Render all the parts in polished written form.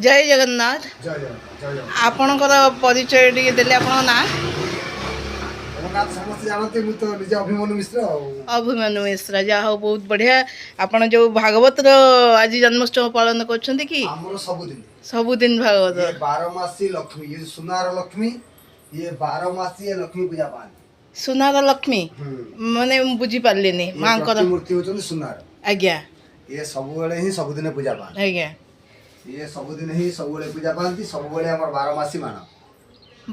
जय जगन्नाथ। जय जय आपणकर परिचय टिके देले आपण ना समस्त जानते मु तो निज अभिमन्यु मिश्र अभिमन्यु मिश्रा जा हो बहुत बढ़िया। आपण जो भागवत रो आज जन्मोत्सव पालन करछंती कि हमरो सबुदिन भागवत ये 12 मासी लक्ष्मी ये सुनार लक्ष्मी ये 12 मासी लक्ष्मी पूजा पान सुनार लक्ष्मी माने बुझी पारलेनी मांकर मूर्ति होचन सुनार आज्ञा ये सब बेले ही सबुदिन पूजा पान आज्ञा ये सबुदिन ही सब बेले पूजा पानती सब बेले हमर 12 मासी मान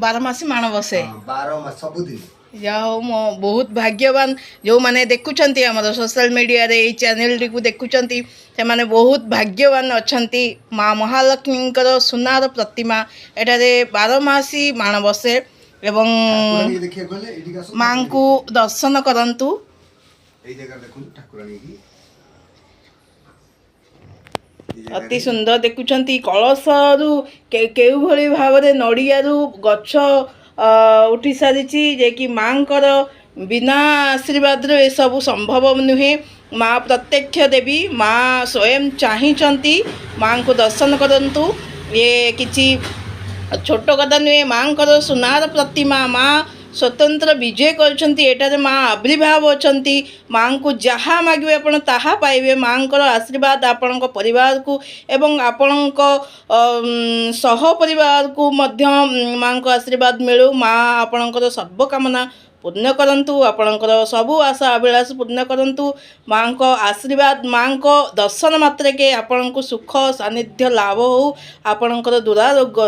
12 मासी माण बसे 12 मास सबुदिन जाओ मो बहुत भाग्यवान जो माने देखुचंती हमर सोशल मीडिया रे ए चैनल टी को देखुचंती से माने बहुत भाग्यवान अछंती। माँ महालक्ष्मी सुनार प्रतिमा एटारे 12 मासी माण बसे एवं माँ को दर्शन करंतु। एई जगह देखु ठाकुरानी की अति सुंदर देखुचंती कलशरु केउ भली भाबरे नडियारु गछ उठी सारी जे कि माँकर बिना आशीर्वाद ये सब संभव नुहे। माँ प्रत्यक्ष देवी माँ स्वयं चाहिंचंती माँ को दर्शन करंतु। ये किछि छोट कथा नुहे। माँकर सुनार प्रतिमा माँ स्वतंत्र विजय करछंती एटारे माँ आविर्भाव अछंती। माँ को जहाँ मागिबे आपण ताहा पाइबे। माँकर आशीर्वाद आपणक परिवार को एवं आपणक सह परिवार को मध्य माँ को आशीर्वाद मिलू। माँ आपणकर सर्वकामना पूर्ण करंतु आपणकर सबु आशा अभिलाष पूर्ण करंतु। माँ को आशीर्वाद माँ को दर्शन मात्र के आपण को सुख सानिध्य लाभ हो आपणकर दुरारोग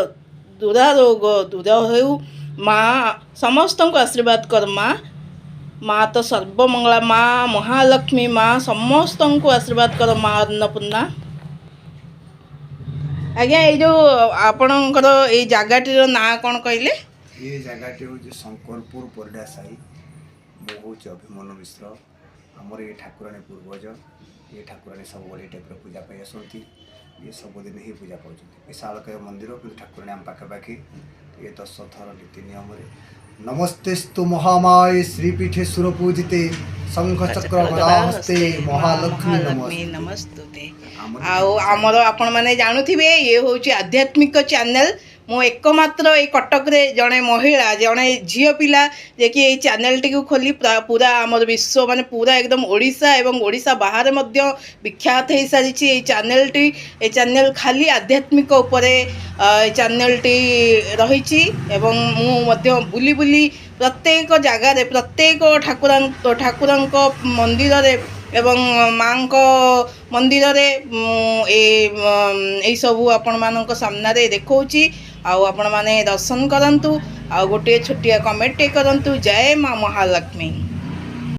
दूर हो। माँ समस्त को आशीर्वाद कर माँ माँ तो सर्वमंगला माँ महालक्ष्मी माँ समस्त को आशीर्वाद कर माँ अन्नपूर्णा। आज्ञा ये जो आपणकर ये जगह ना कौन कहले ये जगह हूँ शंकरपुर परडा साई मु हूँ अभिमन्यु मिश्र आमर ये ठाकुराणी पूर्वज ये ठाकुराणी सब टाइप पूजा पाई आसती ये सबुदिन ही पूजा पाँच विशालकाय मंदिर कि ठाकुराणी आम पाखापाखि ये 10 थर नीति नियम नमस्तेस्तु महामाये श्रीपीठे सुरपूजिते शंख चक्र गदाहस्ते महालक्ष्मी नमस्ते। आओ आमर आपण माने जानुथिबे ये होची आध्यात्मिक चैनल मो एकमात्र ये कटक रे जड़े महिला जड़े झील पिला जे कि ये चैनल टी को खोली पूरा आमर विश्व माने पूरा एकदम ओडिशा एवं ओडिशा बाहर मध्य विख्यात हो सारी ये चैनल टी। ये चैनल खाली आध्यात्मिक उपरे चैनल टी रही एवं मु मध्य बुली बुली प्रत्येक जगार प्रत्येक ठाकुरांक मंदिर रे एवं माँ को मंदिर रे ए सबू आपण मानक सामने देखौची आउ आपण माने दर्शन करंतु। आ गोटे छोटिया कमेंट करंतु। जय माँ महालक्ष्मी।